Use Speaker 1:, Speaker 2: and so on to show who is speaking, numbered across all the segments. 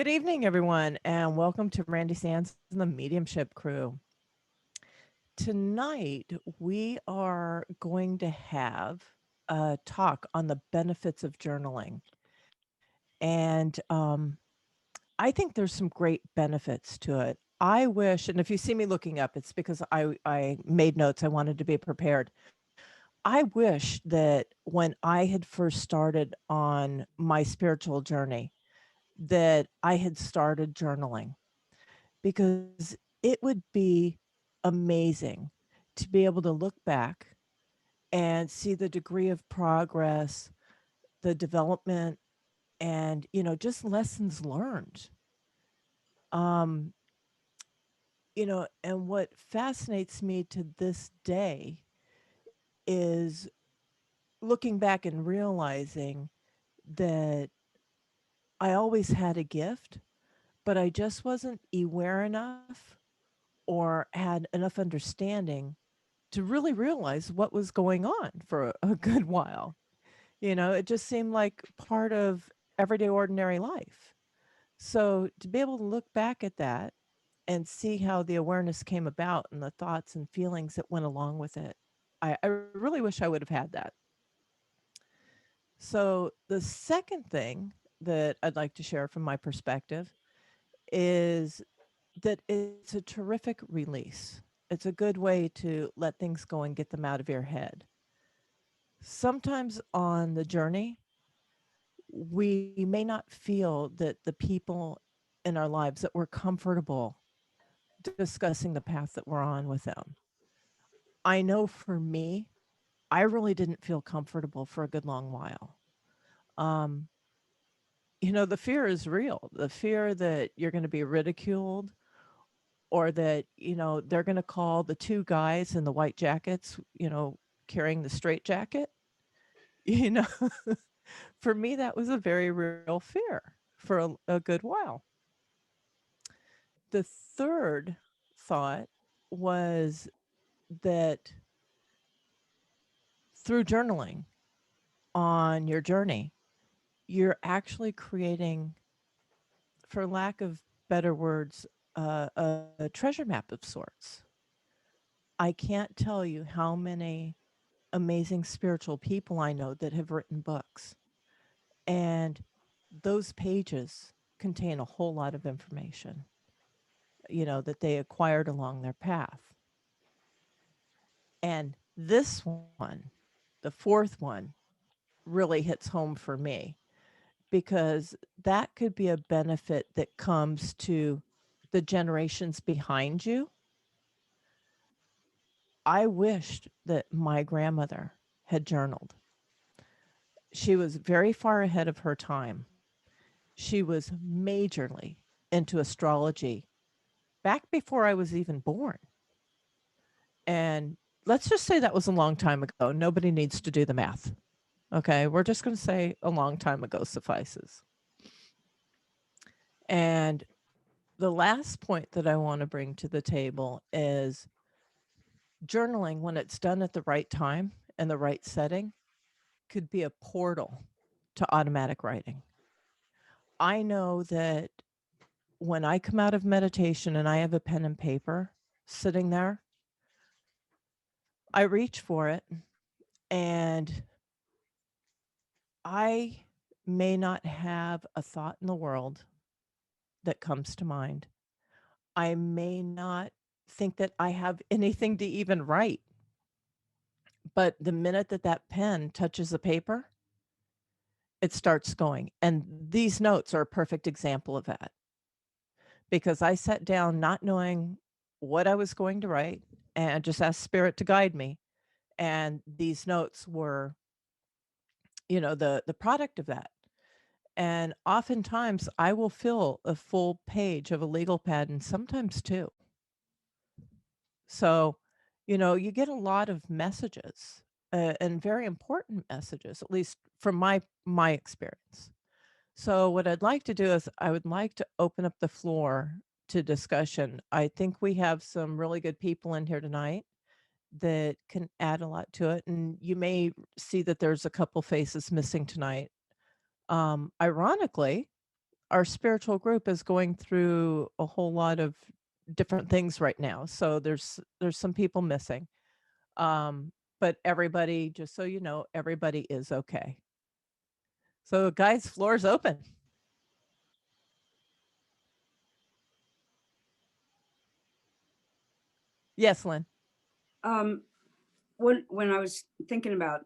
Speaker 1: Good evening, everyone, and welcome to Randi Sands and the Mediumship Crew. Tonight, we are going to have a talk on the benefits of journaling. And I think there's some great benefits to it. I wish, and if you see me looking up, it's because I made notes. I wanted to be prepared. I wish that when I had first started on my spiritual journey, that I had started journaling because it would be amazing to be able to look back and see the degree of progress, the development, and just lessons learned. Um, and what fascinates me to this day is looking back and realizing that I always had a gift, but I just wasn't aware enough or had enough understanding to really realize what was going on for a good while. It just seemed like part of everyday ordinary life. So to be able to look back at that and see how the awareness came about and the thoughts and feelings that went along with it, I really wish I would have had that. So the second thing that I'd like to share from my perspective is that it's a terrific release. It's a good way to let things go and get them out of your head. Sometimes on the journey, we may not feel that the people in our lives that we're comfortable discussing the path that we're on with them. I know for me, I really didn't feel comfortable for a good long while. Um, the fear is real. The fear that you're going to be ridiculed or that, they're going to call the two guys in the white jackets, carrying the straight jacket. You know, for me, that was a very real fear for a good while. The third thought was that through journaling on your journey, you're actually creating, for lack of better words, a treasure map of sorts. I can't tell you how many amazing spiritual people I know that have written books, and those pages contain a whole lot of information, that they acquired along their path. And this one, the fourth one, really hits home for me because that could be a benefit that comes to the generations behind you. I wished that my grandmother had journaled. She was very far ahead of her time. She was majorly into astrology back before I was even born. And let's just say that was a long time ago. Nobody needs to do the math. Okay. We're just going to say a long time ago suffices. And the last point that I want to bring to the table is journaling, when it's done at the right time and the right setting, could be a portal to automatic writing. I know that when I come out of meditation and I have a pen and paper sitting there, I reach for it and I may not have a thought in the world that comes to mind. I may not think that I have anything to even write. But the minute that that pen touches the paper, it starts going. And these notes are a perfect example of that because I sat down not knowing what I was going to write and just asked spirit to guide me. And these notes were, the product of that. And oftentimes I will fill a full page of a legal pad and sometimes two. So, you get a lot of messages and very important messages, at least from my experience. So, what I'd like to do is I would like to open up the floor to discussion. I think we have some really good people in here tonight that can add a lot to it, and you may see that there's a couple faces missing tonight. Ironically, our spiritual group is going through a whole lot of different things right now. So there's some people missing. Um, but everybody, just so you know, everybody is okay. So guys, floor's open. Yes, Lynn.
Speaker 2: Um, when I was thinking about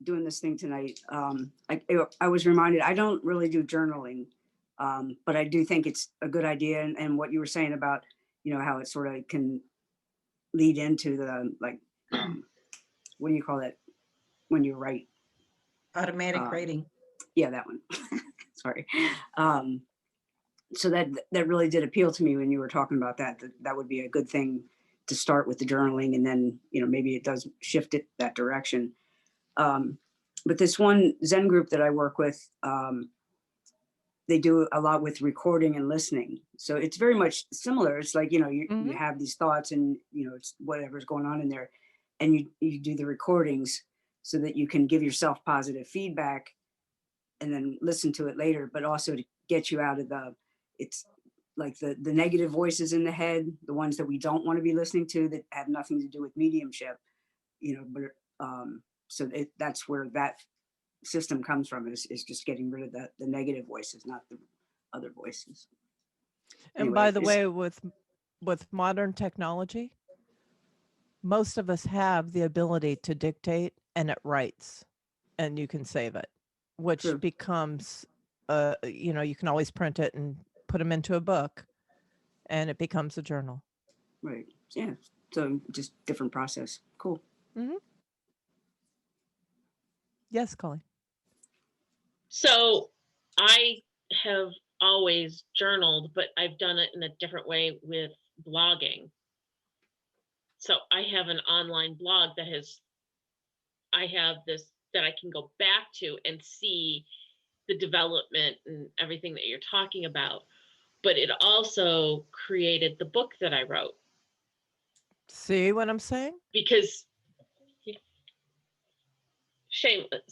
Speaker 2: doing this thing tonight, I was reminded I don't really do journaling, but I do think it's a good idea. And what you were saying about, how it sort of can lead into the like, what do you call it when you write?
Speaker 3: Automatic
Speaker 2: Um,
Speaker 3: rating.
Speaker 2: yeah, that one. Sorry. Um, so that really did appeal to me when you were talking about that. That would be a good thing to start with the journaling, and then maybe it does shift it that direction. Um, but this one Zen group that I work with, they do a lot with recording and listening. So it's very much similar. It's like, you
Speaker 1: Mhm.
Speaker 2: have these thoughts and, it's whatever's going on in there. And you do the recordings so that you can give yourself positive feedback and then listen to it later, but also to get you out of it's like the negative voices in the head, the ones that we don't want to be listening to that have nothing to do with mediumship, but so that's where that system comes from is just getting rid of the negative voices, not the other voices.
Speaker 1: And by
Speaker 2: Anyway,
Speaker 1: the way, with modern technology, most of us have the ability to dictate and it writes and you can save it, which
Speaker 2: true,
Speaker 1: becomes you can always print it and put them into a book and it becomes a journal.
Speaker 2: right, yeah. So just different process. Cool.
Speaker 1: Mhm. Yes, Colleen.
Speaker 4: So I have always journaled, but I've done it in a different way with blogging. So I have an online blog I have this that I can go back to and see the development and everything that you're talking about. But it also created the book that I wrote
Speaker 1: See what I'm saying?
Speaker 4: because shameless,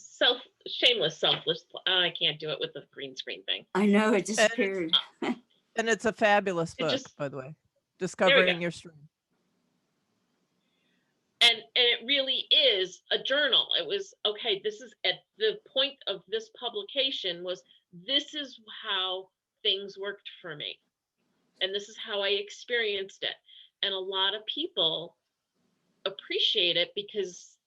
Speaker 4: selfless. I can't do it with the green screen thing.
Speaker 2: I know it
Speaker 1: And it's
Speaker 2: disappeared.
Speaker 1: and it's a fabulous
Speaker 4: It
Speaker 1: book,
Speaker 4: just
Speaker 1: by the way.
Speaker 4: There we go.
Speaker 1: Discovering Your Stream.
Speaker 4: And it really is a journal. It was okay. This is at the point of this publication was this is how things worked for me, and this is how I experienced it. And a lot of people appreciate it because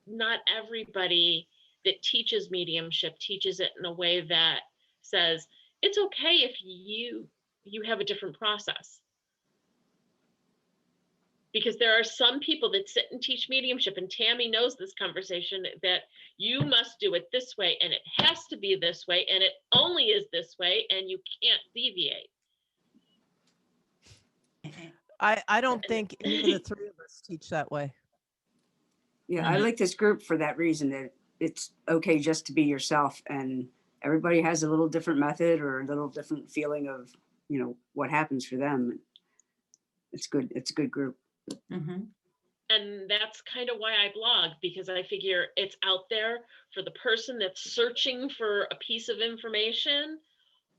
Speaker 4: not everybody that teaches mediumship teaches it in a way that says it's okay if you have a different process, because there are some people that sit and teach mediumship, and Tammy knows this conversation, that you must do it this way and it has to be this way and it only is this way and you can't deviate.
Speaker 1: I don't
Speaker 4: And
Speaker 1: think any of the three of us teach that way.
Speaker 2: Yeah, I like this group for that reason, that it's okay just to be yourself, and everybody has a little different method or a little different feeling of what happens for them. It's good. It's a good group.
Speaker 3: Mm-hmm.
Speaker 4: and that's kind of why I blog, because I figure it's out there for the person that's searching for a piece of information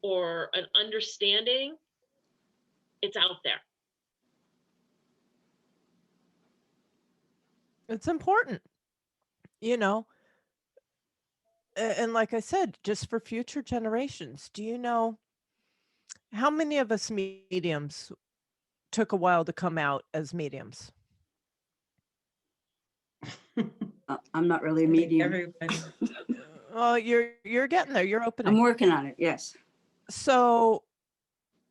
Speaker 4: or an understanding. It's out there.
Speaker 1: It's important, you know. And like I said, just for future generations, do you know how many of us mediums took a while to come out as mediums?
Speaker 2: I'm not really a
Speaker 3: I think
Speaker 2: medium.
Speaker 3: everybody.
Speaker 1: Well, you're getting there. You're
Speaker 2: I'm
Speaker 1: opening.
Speaker 2: working on it. Yes.
Speaker 1: So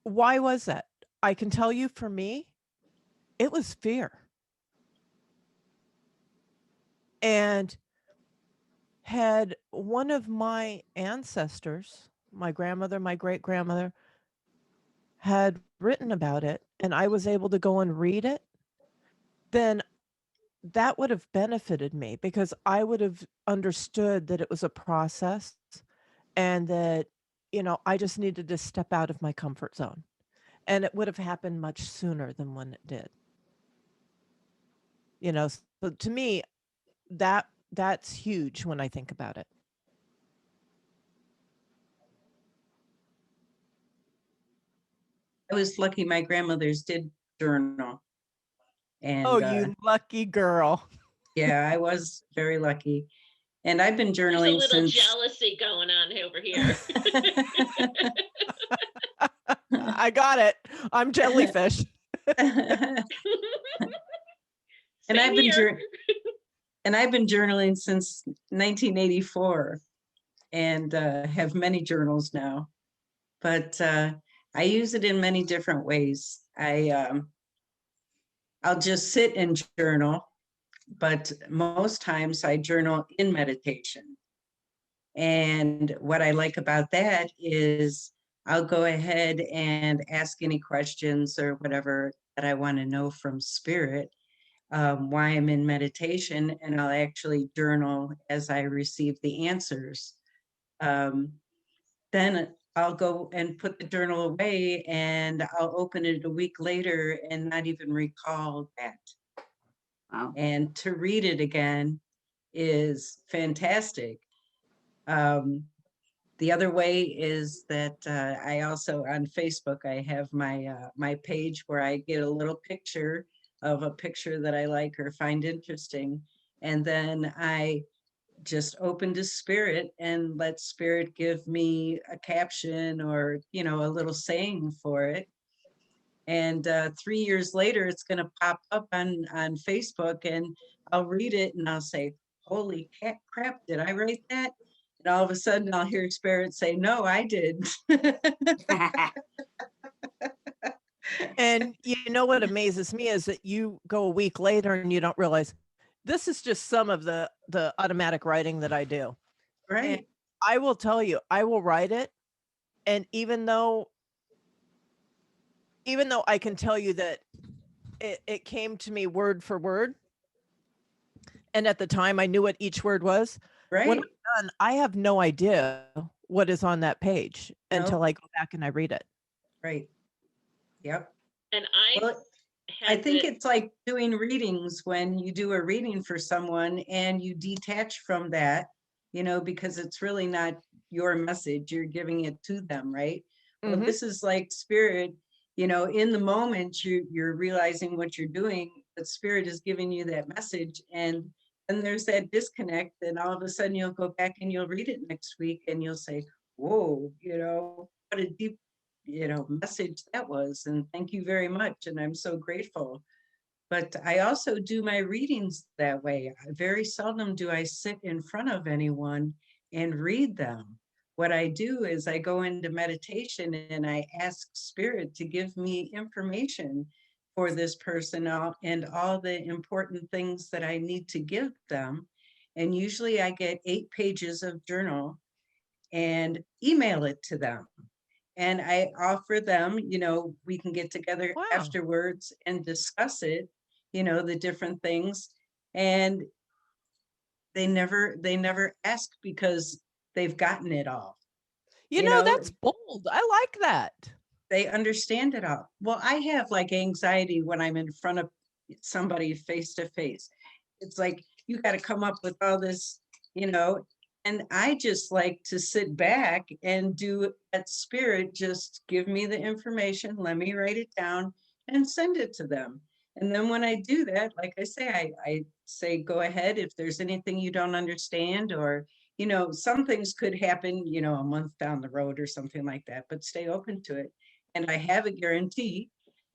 Speaker 1: why was that? I can tell you for me, it was fear. And had one of my ancestors, my grandmother, my great grandmother, had written about it and I was able to go and read it, then that would have benefited me because I would have understood that it was a process and that, I just needed to step out of my comfort zone. And it would have happened much sooner than when it did. So to me, that's huge when I think about it.
Speaker 3: I was lucky my grandmothers did journal.
Speaker 1: Oh,
Speaker 3: And
Speaker 1: you lucky girl.
Speaker 3: yeah, I was very lucky. And I've been
Speaker 4: There's a
Speaker 3: journaling
Speaker 4: little
Speaker 3: since.
Speaker 4: jealousy going on over here.
Speaker 1: I got it. I'm jellyfish.
Speaker 3: and
Speaker 4: Same
Speaker 3: I've been
Speaker 4: here.
Speaker 3: and I've been journaling since 1984, and have many journals now. But I use it in many different ways. I'll just sit and journal, but most times I journal in meditation. And what I like about that is I'll go ahead and ask any questions or whatever that I want to know from spirit, why I'm in meditation, and I'll actually journal as I receive the answers. Then I'll go and put the journal away, and I'll open it a week later and not even recall that.
Speaker 2: Wow.
Speaker 3: And to read it again is fantastic. The other way is that I also on Facebook I have my page where I get a little picture of a picture that I like or find interesting, and then I just open to spirit and let spirit give me a caption or a little saying for it. And 3 years later, it's going to pop up on Facebook, and I'll read it and I'll say, "Holy crap! Did I write that?" And all of a sudden, I'll hear spirit say, "No, I did."
Speaker 1: And you know what amazes me is that you go a week later and you don't realize this is just some of the automatic writing that I do. And
Speaker 3: Right,
Speaker 1: I will tell you, I will write it, and even though I can tell you that it came to me word for word, and at the time I knew what each word was, when
Speaker 3: right.
Speaker 1: I'm done, I have no idea what is on that page until
Speaker 3: No,
Speaker 1: I go back and I read it.
Speaker 3: right. Yep.
Speaker 4: And I
Speaker 3: Well, I
Speaker 4: had
Speaker 3: think
Speaker 4: the,
Speaker 3: it's like doing readings when you do a reading for someone and you detach from that, because it's really not your message, you're giving it to them, right? Well,
Speaker 1: Mhm.
Speaker 3: this is like spirit, in the moment you're realizing what you're doing, but spirit is giving you that message, and then there's that disconnect, and all of a sudden you'll go back and you'll read it next week and you'll say, whoa, what a deep message that was, and thank you very much, and I'm so grateful. But I also do my readings that way. Very seldom do I sit in front of anyone and read them. What I do is I go into meditation and I ask spirit to give me information for this person, and all the important things that I need to give them. And usually I get 8 pages of journal and email it to them, and I offer them, we can get together
Speaker 1: Wow.
Speaker 3: afterwards and discuss it, the different things. And they never ask because they've gotten it all,
Speaker 1: You
Speaker 3: you
Speaker 1: know,
Speaker 3: know,
Speaker 1: that's bold. I like that.
Speaker 3: they understand it all. Well, I have like anxiety when I'm in front of somebody face to face. It's like you got to come up with all this, you know, and I just like to sit back and do that spirit, just give me the information, let me write it down and send it to them. And then when I do that, like I say, I say, go ahead if there's anything you don't understand, or, some things could happen, a month down the road or something like that, but stay open to it. And I have a guarantee.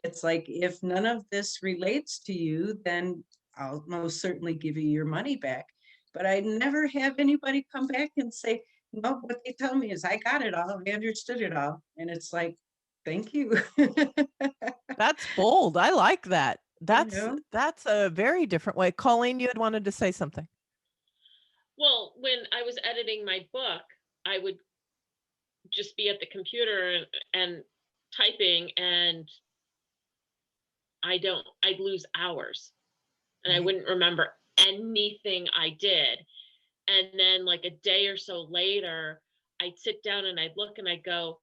Speaker 3: It's like, if none of this relates to you, then I'll most certainly give you your money back. But I never have anybody come back and say, no, what they tell me is I got it all, I understood it all. And it's like, thank you.
Speaker 1: That's bold. I like that.
Speaker 3: you
Speaker 1: That's
Speaker 3: know,
Speaker 1: that's a very different way. Colleen, you had wanted to say something.
Speaker 4: well, when I was editing my book, I would just be at the computer and typing, and I'd lose hours and I
Speaker 3: right,
Speaker 4: wouldn't remember anything I did. And then like a day or so later, I'd sit down and I'd look and I'd go,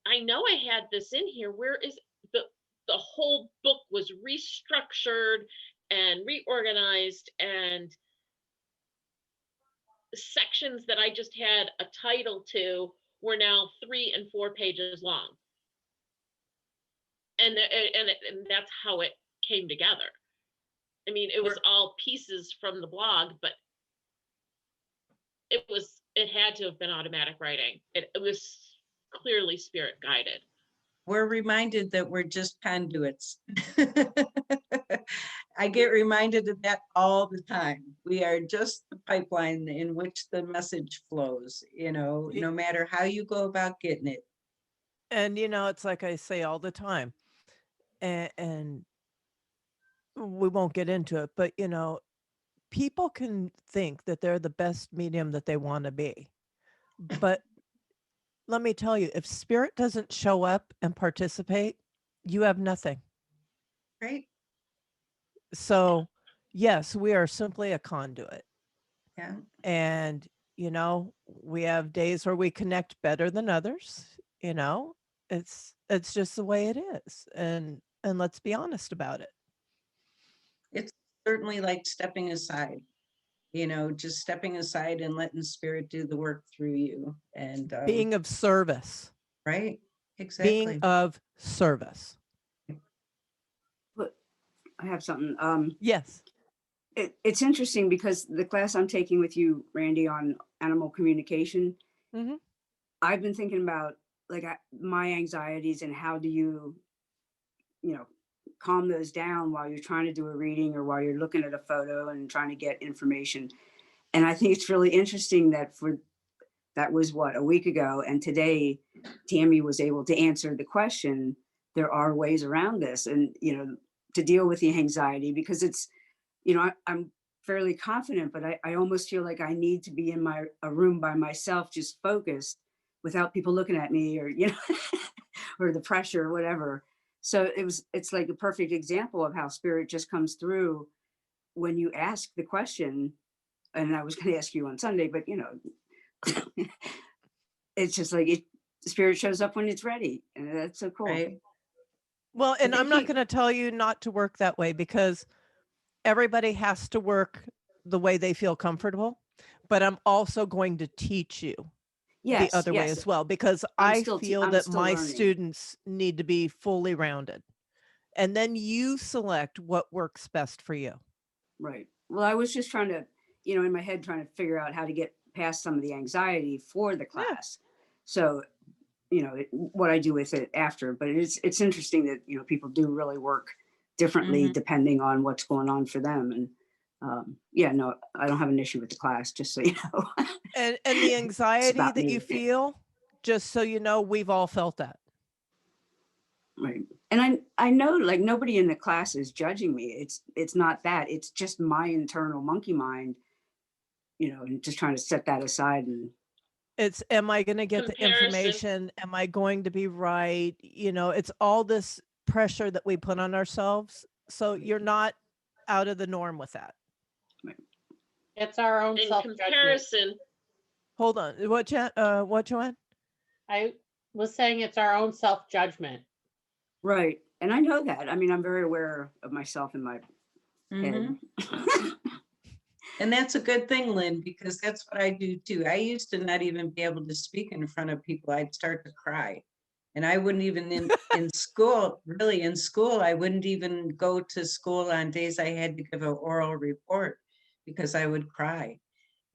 Speaker 4: I know I had this in here. Where is the the whole book was restructured and reorganized, and sections that I just had a title to were now 3 and 4 pages long. and that's how it came together. I mean, it was all pieces from the blog, but it had to have been automatic writing. It was clearly spirit guided.
Speaker 3: We're reminded that we're just conduits. I get reminded of that all the time. We are just the pipeline in which the message flows, no matter how you go about getting it.
Speaker 1: And it's like I say all the time, and we won't get into it, but people can think that they're the best medium that they want to be. But let me tell you, if spirit doesn't show up and participate, you have nothing.
Speaker 3: Right?
Speaker 1: So, yes, we are simply a conduit.
Speaker 3: Yeah.
Speaker 1: And, we have days where we connect better than others, it's just the way it is. And let's be honest about it.
Speaker 3: It's certainly like stepping aside, just stepping aside and letting spirit do the work through you. And
Speaker 1: Being of service.
Speaker 3: right.
Speaker 1: Being
Speaker 3: Exactly.
Speaker 1: of service.
Speaker 2: But I have something.
Speaker 1: Yes.
Speaker 2: It's interesting because the class I'm taking with you, Randy, on animal communication,
Speaker 1: Mhm.
Speaker 2: I've been thinking about like my anxieties and how do you calm those down while you're trying to do a reading or while you're looking at a photo and trying to get information. And I think it's really interesting that that was what, a week ago, and today Tammy was able to answer the question. There are ways around this, and to deal with the anxiety, because it's I'm fairly confident, but I almost feel like I need to be in a room by myself, just focused, without people looking at me, or or the pressure or whatever. So it's like a perfect example of how spirit just comes through when you ask the question. And I was going to ask you on Sunday, but it's just like spirit shows up when it's ready, and that's so cool.
Speaker 3: Right.
Speaker 1: Well, and I'm not going to tell you not to work that way, because everybody has to work the way they feel comfortable, but I'm also going to teach you the
Speaker 2: Yes,
Speaker 1: other way
Speaker 2: yes.
Speaker 1: as well, because
Speaker 2: I'm
Speaker 1: I
Speaker 2: still
Speaker 1: feel
Speaker 2: I'm
Speaker 1: that
Speaker 2: still
Speaker 1: my
Speaker 2: learning.
Speaker 1: students need to be fully rounded. And then you select what works best for you.
Speaker 2: Right. Well, I was just trying to, in my head, trying to figure out how to get past some of the anxiety for the
Speaker 1: Yeah.
Speaker 2: class. So, what I do with it after. But it's interesting that people do really work differently depending on what's going on for them. And yeah, no, I don't have an issue with the class. Just so you know.
Speaker 1: And the anxiety
Speaker 2: about
Speaker 1: that
Speaker 2: me.
Speaker 1: you feel, just so you know, we've all felt that.
Speaker 2: Right. And I know, like, nobody in the class is judging me. It's not that. It's just my internal monkey mind, and just trying to set that aside. And
Speaker 1: It's, am I going to get the
Speaker 4: Comparison.
Speaker 1: information? Am I going to be right? It's all this pressure that we put on ourselves. So you're not out of the norm with that.
Speaker 5: It's our own
Speaker 4: In
Speaker 5: self-judgment.
Speaker 4: comparison,
Speaker 1: Hold on. What, Joanne?
Speaker 5: I was saying it's our own self-judgment.
Speaker 2: right. And I know that. I mean, I'm very aware of myself in my head.
Speaker 3: And that's a good thing, Lynn, because that's what I do too. I used to not even be able to speak in front of people. I'd start to cry. And I wouldn't even in school, really in school, I wouldn't even go to school on days I had to give an oral report because I would cry.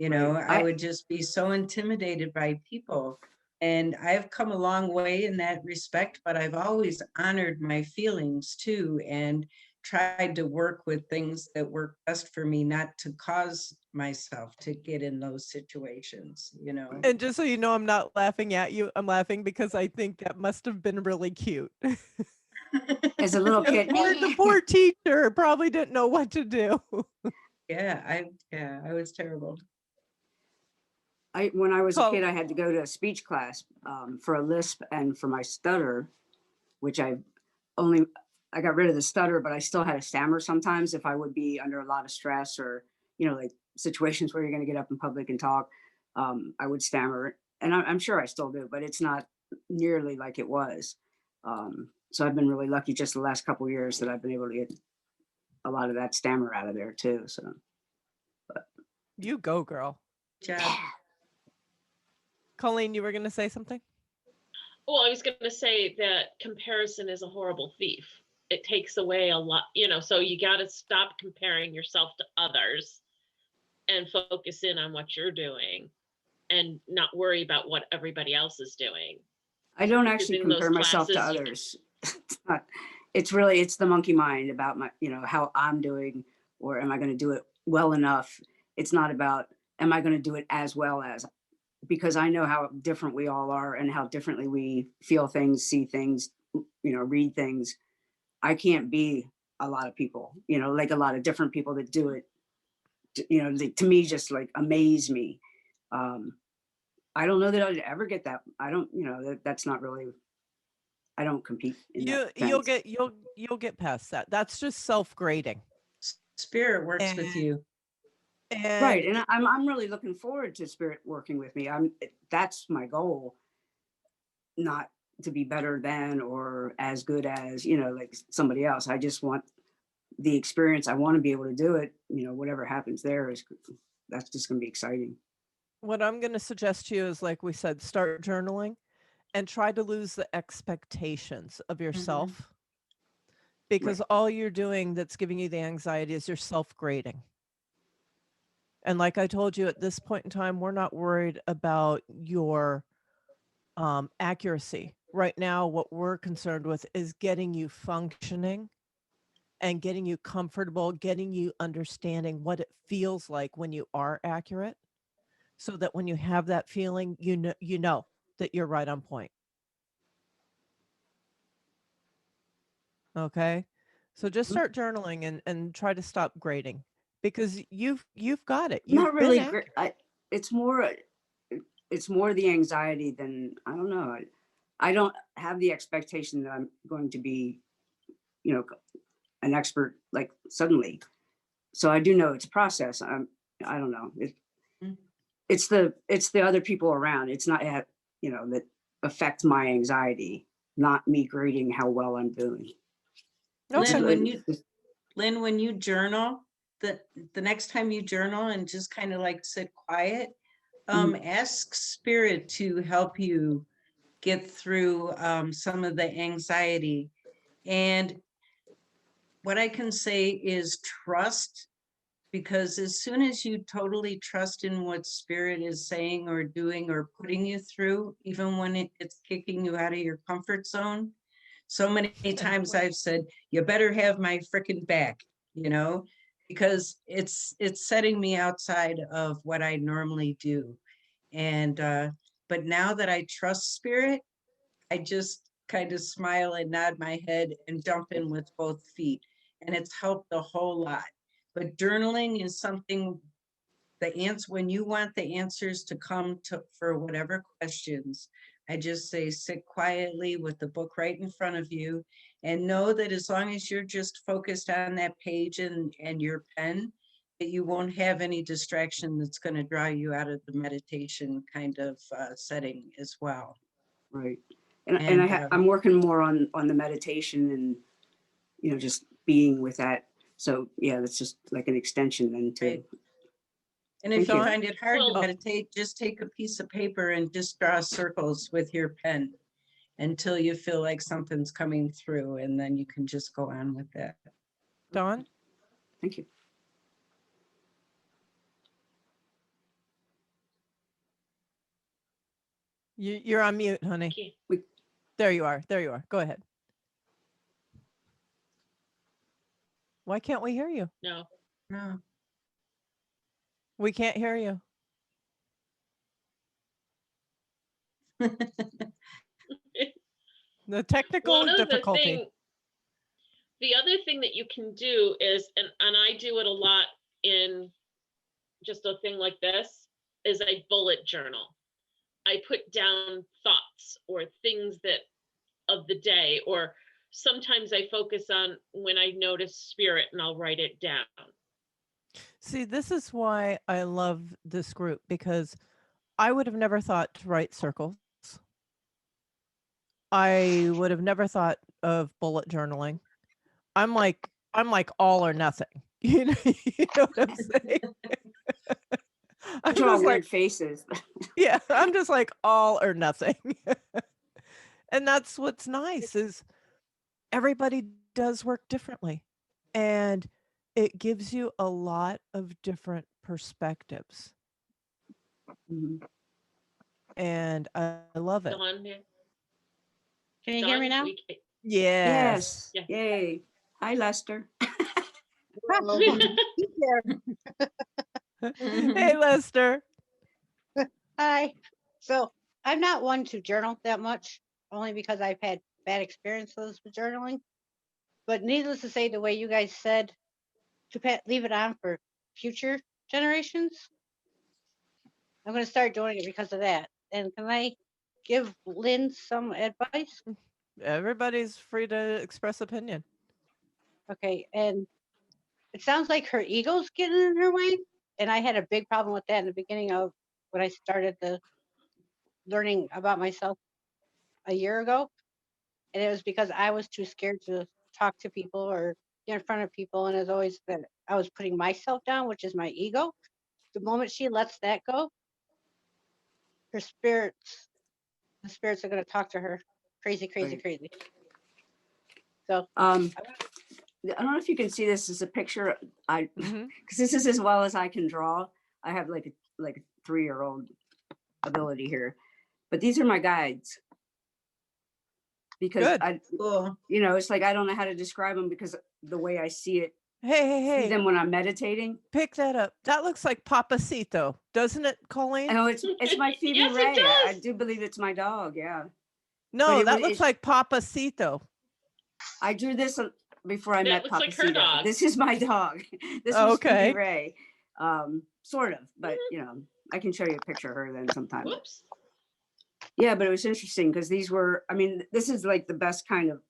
Speaker 2: Right.
Speaker 3: I would just be so intimidated by people. And I've come a long way in that respect, but I've always honored my feelings too, and tried to work with things that work best for me, not to cause myself to get in those situations,
Speaker 1: And just so you know, I'm not laughing at you. I'm laughing because I think that must have been really cute.
Speaker 2: As a little kid.
Speaker 1: The poor teacher probably didn't know what to do.
Speaker 3: Yeah, I was terrible.
Speaker 2: When I was a kid, I had to go to a speech class for a lisp and for my stutter, which I got rid of the stutter, but I still had a stammer sometimes if I would be under a lot of stress, or, like situations where you're going to get up in public and talk. I would stammer, and I'm sure I still do, but it's not nearly like it was. So I've been really lucky just the last couple of years that I've been able to get a lot of that stammer out of there too. So,
Speaker 1: You go, girl.
Speaker 3: Good job.
Speaker 1: Colleen, you were going to say something?
Speaker 4: Well, I was going to say that comparison is a horrible thief. It takes away a lot, so you got to stop comparing yourself to others and focus in on what you're doing and not worry about what everybody else is doing.
Speaker 2: I don't
Speaker 4: Because
Speaker 2: actually
Speaker 4: in those
Speaker 2: compare myself to
Speaker 4: classes,
Speaker 2: others. It's the monkey mind about my, how I'm doing, or am I going to do it well enough? It's not about, am I going to do it as well as, because I know how different we all are and how differently we feel things, see things, read things. I can't be a lot of people, like a lot of different people that do it, to me, just like amaze me. I don't know that I'd ever get that. I don't, that's not really, I don't compete in that
Speaker 1: You'll
Speaker 2: sense.
Speaker 1: get you'll get past that. That's just self-grading.
Speaker 3: Spirit works with
Speaker 1: And
Speaker 3: you.
Speaker 2: Right.
Speaker 1: and
Speaker 2: And I'm really looking forward to Spirit working with me. That's my goal, not to be better than or as good as, like somebody else. I just want the experience. I want to be able to do it. Whatever happens there that's just going to be exciting.
Speaker 1: what I'm going to suggest to you is, like we said, start journaling and try to lose the expectations of yourself, because
Speaker 2: Right.
Speaker 1: all you're doing that's giving you the anxiety is you're self-grading. And like I told you, at this point in time, we're not worried about your accuracy. Right now, what we're concerned with is getting you functioning and getting you comfortable, getting you understanding what it feels like when you are accurate, so that when you have that feeling, you know that you're right on point. Okay? So just
Speaker 2: Mhm.
Speaker 1: start journaling and try to stop grading, because you've got it.
Speaker 2: Not
Speaker 1: You've been
Speaker 2: really great.
Speaker 1: accurate.
Speaker 2: It's more, it's more the anxiety than, I don't know. I don't have the expectation that I'm going to be, you know, an expert like suddenly. So I do know it's a process. I don't know.
Speaker 3: Mm.
Speaker 2: It's the other people around. It's not, that affect my anxiety, not me grading how well I'm doing. It's,
Speaker 1: Okay.
Speaker 3: Lynn, when
Speaker 2: it's
Speaker 3: you
Speaker 2: just,
Speaker 3: Lynn, when you journal, the next time you journal and just kind of like sit quiet,
Speaker 2: Mhm.
Speaker 3: ask Spirit to help you get through some of the anxiety. And what I can say is trust, because as soon as you totally trust in what Spirit is saying or doing or putting you through, even when it's kicking you out of your comfort zone, so many times I've said, you better have my freaking back, because it's setting me outside of what I normally do. And but now that I trust Spirit, I just kind of smile and nod my head and jump in with both feet. And it's helped a whole lot. But journaling is something, when you want the answers to come to for whatever questions, I just say sit quietly with the book right in front of you, and know that as long as you're just focused on that page and your pen, that you won't have any distraction that's going to draw you out of the meditation kind of setting as well.
Speaker 2: right. And
Speaker 3: And
Speaker 2: I'm working more on the meditation and, just being with that. So yeah, that's just like an extension then too.
Speaker 3: right. And if
Speaker 2: Thank
Speaker 3: you
Speaker 2: you.
Speaker 1: Dawn?
Speaker 3: find it hard to
Speaker 4: Well,
Speaker 1: Oh,
Speaker 3: meditate, just take a piece of paper and just draw circles with your pen until you feel like something's coming through, and then you can just go on with that.
Speaker 1: Dawn?
Speaker 2: Thank you.
Speaker 1: You're on mute, honey.
Speaker 4: okay,
Speaker 2: We,
Speaker 1: There you are. There you are. Go ahead. Why can't we hear you?
Speaker 4: no.
Speaker 3: No.
Speaker 1: We can't hear you. The technical
Speaker 4: One other
Speaker 1: difficulty.
Speaker 4: thing, the other thing that you can do is, and I do it a lot in just a thing like this, is I bullet journal. I put down thoughts or things that of the day, or sometimes I focus on when I notice spirit and I'll write it down.
Speaker 1: See, this is why I love this group, because I would have never thought to write circles. I would have never thought of bullet journaling. I'm like all or nothing. You know what I'm saying? I'm
Speaker 2: draw
Speaker 1: just like,
Speaker 2: weird faces.
Speaker 1: yeah, I'm just like all or nothing. And that's what's nice is everybody does work differently. And it gives you a lot of different perspectives.
Speaker 2: Mhm.
Speaker 1: And I love it.
Speaker 4: Dawn,
Speaker 5: Can you hear me
Speaker 4: Dawn,
Speaker 5: now?
Speaker 1: Yes.
Speaker 2: Yes.
Speaker 4: Yeah.
Speaker 2: Yay. Hi, Lester.
Speaker 5: Be there.
Speaker 1: Hey, Lester.
Speaker 5: Hi. So I'm not one to journal that much, only because I've had bad experiences with journaling. But needless to say, the way you guys said to leave it on for future generations, I'm going to start doing it because of that. And can I give Lynn some advice?
Speaker 1: Everybody's free to express opinion.
Speaker 5: Okay. And it sounds like her ego's getting in her way. And I had a big problem with that in the beginning of when I started the learning about myself a year ago. And it was because I was too scared to talk to people or get in front of people. And as always, that I was putting myself down, which is my ego. The moment she lets that go, her spirits, the spirits are going to talk to her crazy, crazy,
Speaker 2: Right.
Speaker 5: crazy. So
Speaker 2: I don't know if you can see this as a picture. I
Speaker 1: Mhm.
Speaker 2: because this is as well as I can draw. I have like a 3-year-old ability here, but these are my guides because
Speaker 1: Good.
Speaker 3: Cool.
Speaker 2: it's like I don't know how to describe them because the way I see it, see
Speaker 1: Hey.
Speaker 2: them when I'm meditating.
Speaker 1: Pick that up. That looks like Papacito, doesn't it, Colleen?
Speaker 2: Oh, it's my Phoebe
Speaker 4: Yes, it
Speaker 2: Ray. I
Speaker 4: does.
Speaker 2: do believe it's my dog. Yeah,
Speaker 1: No,
Speaker 2: it
Speaker 1: that
Speaker 2: was-
Speaker 1: looks
Speaker 2: it-
Speaker 1: like Papacito.
Speaker 2: I drew this before I
Speaker 4: That
Speaker 2: met
Speaker 4: looks like her
Speaker 2: Papacito.
Speaker 4: dog.
Speaker 2: This is my dog. This was
Speaker 1: Okay.
Speaker 2: Phoebe Ray, sort of, but I can show you a picture of her then sometime. But
Speaker 4: Whoops.
Speaker 2: yeah, but it was interesting because these were, I mean, this is like the best kind of,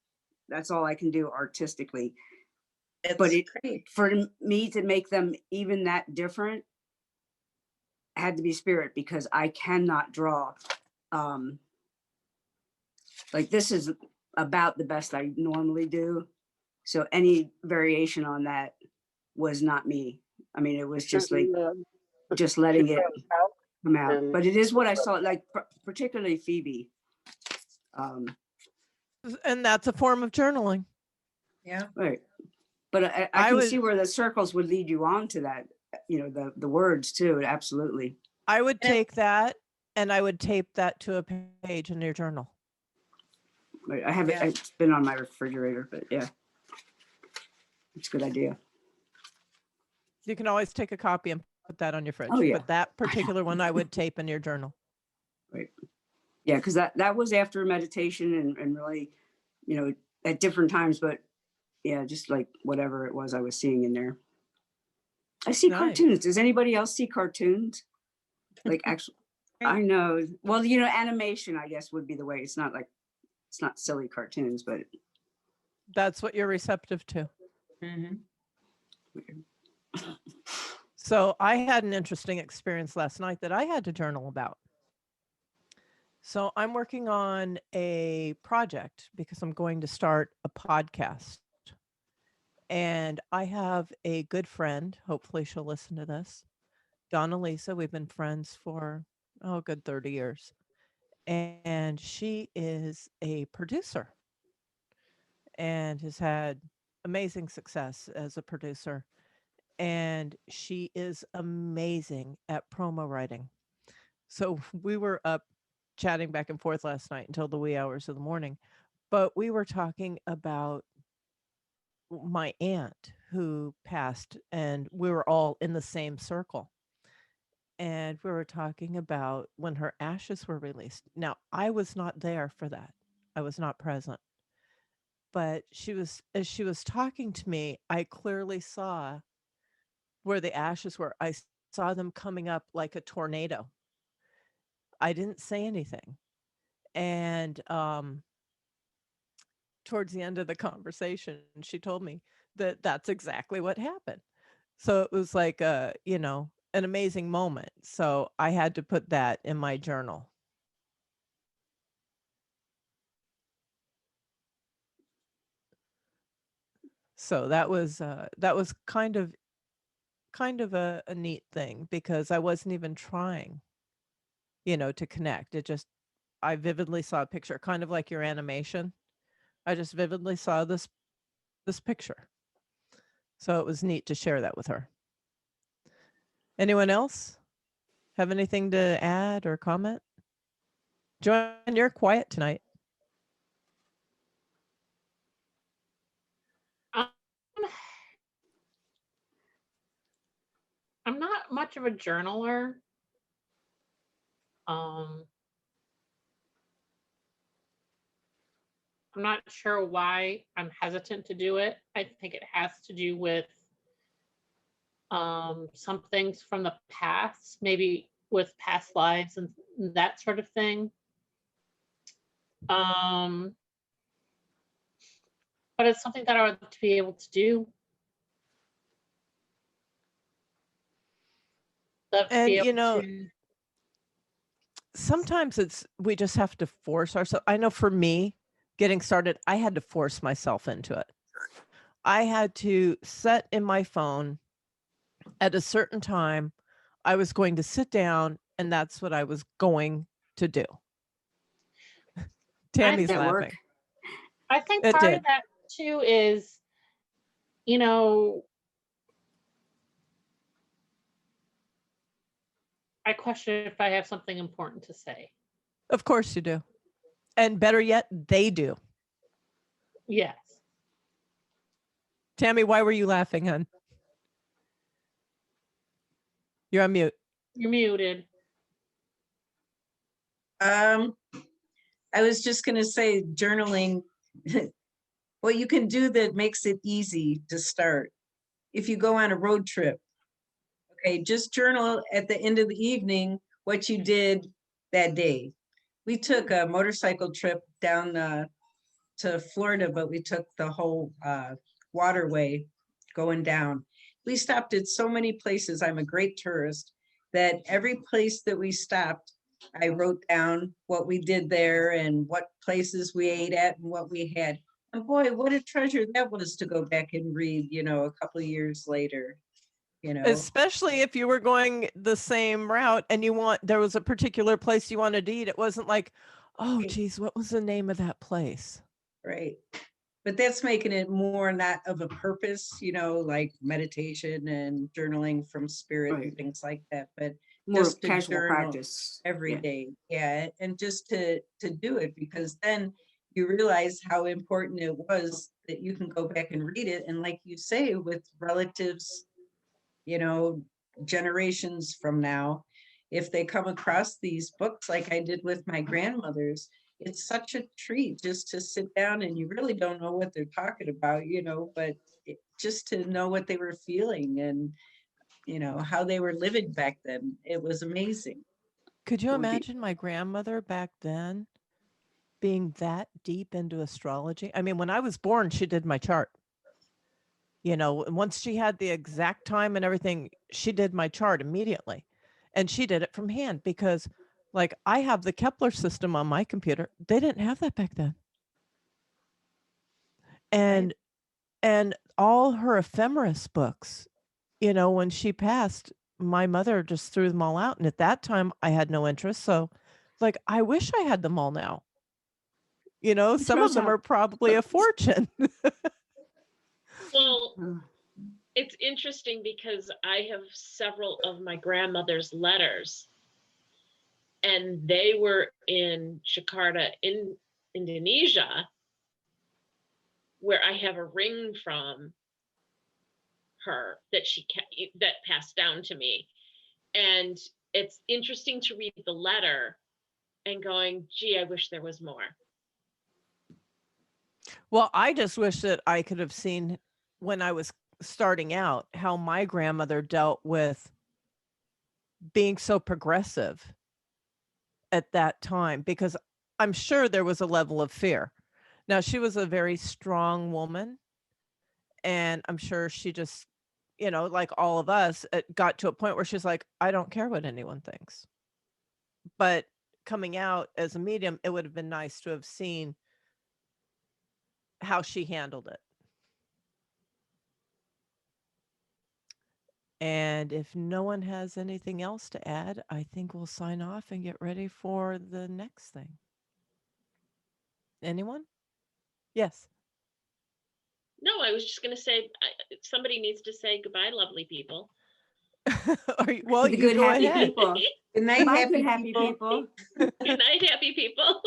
Speaker 2: that's all I can do artistically.
Speaker 3: It's
Speaker 2: But
Speaker 3: great.
Speaker 2: for me to make them even that different had to be spirit because I cannot draw. Like this is about the best I normally do. So any variation on that was not me. I mean, it was just like, just letting it come out. But it is what I saw, like particularly Phoebe.
Speaker 1: And that's a form of journaling.
Speaker 3: Yeah.
Speaker 2: Right. But I
Speaker 1: I
Speaker 2: can
Speaker 1: would-
Speaker 2: see where the circles would lead you on to that, the words too. Absolutely.
Speaker 1: I would take that and I would tape that to a page in your journal.
Speaker 2: Right. I have it.
Speaker 3: Yeah.
Speaker 2: It's been on my refrigerator, but yeah, it's a good idea.
Speaker 1: You can always take a copy and put that on your fridge.
Speaker 2: Oh, yeah.
Speaker 1: But that particular one I would tape in your journal.
Speaker 2: Right. Yeah, because that was after meditation and really, at different times, but yeah, just like whatever it was I was seeing in there. I see
Speaker 1: Nice.
Speaker 2: cartoons. Does anybody else see cartoons? Like actually, I know. Well, animation, I guess, would be the way. It's not silly cartoons, but
Speaker 1: That's what you're receptive to.
Speaker 3: Mhm.
Speaker 2: weird.
Speaker 1: So I had an interesting experience last night that I had to journal about. So I'm working on a project because I'm going to start a podcast. And I have a good friend, hopefully she'll listen to this, Donna Lisa. We've been friends for, a good 30 years. And she is a producer and has had amazing success as a producer. And she is amazing at promo writing. So we were up chatting back and forth last night until the wee hours of the morning, but we were talking about my aunt who passed, and we were all in the same circle. And we were talking about when her ashes were released. Now, I was not there for that. I was not present. But as she was talking to me, I clearly saw where the ashes were. I saw them coming up like a tornado. I didn't say anything. And towards the end of the conversation, she told me that that's exactly what happened. So it was like an amazing moment. So I had to put that in my journal. So that was kind of a neat thing because I wasn't even trying, to connect. It just I vividly saw a picture, kind of like your animation. I just vividly saw this picture. So it was neat to share that with her. Anyone else have anything to add or comment? Joanne, you're quiet tonight.
Speaker 4: Um, I'm not much of a journaler. Um, I'm not sure why I'm hesitant to do it. I think it has to do with some things from the past, maybe with past lives and that sort of thing. Um, but it's something that I would like to be able to do. Love to be
Speaker 1: And,
Speaker 4: able to.
Speaker 1: sometimes we just have to force ourselves. I know for me, getting started, I had to force myself into it. I had to set in my phone at a certain time, I was going to sit down and that's what I was going to do. Tammy's
Speaker 2: That work?
Speaker 1: laughing.
Speaker 4: I think
Speaker 1: It
Speaker 4: part of
Speaker 1: did.
Speaker 4: that too is, you know, I question if I have something important to say.
Speaker 1: Of course you do. And better yet, they do.
Speaker 4: Yes.
Speaker 1: Tammy, why were you laughing, hon? You're on mute.
Speaker 4: You're muted.
Speaker 3: I was just going to say journaling, what you can do that makes it easy to start. If you go on a road trip, okay, just journal at the end of the evening what you did that day. We took a motorcycle trip down to Florida, but we took the whole waterway going down. We stopped at so many places. I'm a great tourist that every place that we stopped, I wrote down what we did there and what places we ate at and what we had. And boy, what a treasure that was to go back and read, a couple of years later,
Speaker 1: Especially if you were going the same route and there was a particular place you wanted to eat. It wasn't like, oh, geez, what was the name of that place?
Speaker 3: Right. But that's making it more not of a purpose, like meditation and journaling from spirit
Speaker 2: Right.
Speaker 3: and things like that, but
Speaker 2: More
Speaker 3: just to
Speaker 2: casual
Speaker 3: journal
Speaker 2: practice.
Speaker 3: every
Speaker 2: Yeah.
Speaker 3: day. Yeah. And just to do it, because then you realize how important it was that you can go back and read it. And like you say, with relatives, generations from now, if they come across these books like I did with my grandmothers, it's such a treat just to sit down and you really don't know what they're talking about, but just to know what they were feeling and, how they were living back then. It was amazing.
Speaker 1: Could you
Speaker 2: It would be.
Speaker 1: imagine my grandmother back then being that deep into astrology? I mean, when I was born, she did my chart. And once she had the exact time and everything, she did my chart immediately. And she did it from hand because, like, I have the Kepler system on my computer. They didn't have that back then. And all her ephemeris books, when she passed, my mother just threw them all out. And at that time, I had no interest. So, like, I wish I had them all now. Some of them are probably a fortune.
Speaker 4: Well, it's interesting because I have several of my grandmother's letters, and they were in Jakarta, in Indonesia, where I have a ring from her that passed down to me. And it's interesting to read the letter and going, gee, I wish there was more.
Speaker 1: Well, I just wish that I could have seen when I was starting out how my grandmother dealt with being so progressive at that time, because I'm sure there was a level of fear. Now, she was a very strong woman, and I'm sure she just, like all of us, it got to a point where she's like, I don't care what anyone thinks. But coming out as a medium, it would have been nice to have seen how she handled it. And if no one has anything else to add, I think we'll sign off and get ready for the next thing. Anyone? Yes.
Speaker 4: No, I was just gonna say, somebody needs to say goodbye, lovely people.
Speaker 1: Well,
Speaker 2: The
Speaker 1: you
Speaker 2: good,
Speaker 1: go
Speaker 2: happy
Speaker 1: ahead.
Speaker 2: people.
Speaker 3: Good night,
Speaker 2: Bye,
Speaker 3: happy
Speaker 2: good, happy
Speaker 3: people.
Speaker 2: people.
Speaker 4: Good night, happy people.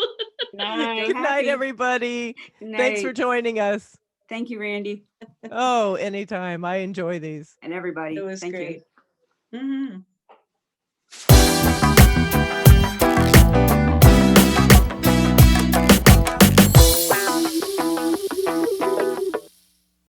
Speaker 5: Night.
Speaker 1: Good night,
Speaker 2: happy.
Speaker 1: everybody.
Speaker 2: Good
Speaker 1: Thanks for
Speaker 2: night.
Speaker 1: joining us.
Speaker 2: Thank you, Randy,
Speaker 1: Oh, anytime. I enjoy these.
Speaker 2: and everybody.
Speaker 3: It was
Speaker 2: Thank you.
Speaker 3: great. Mhm.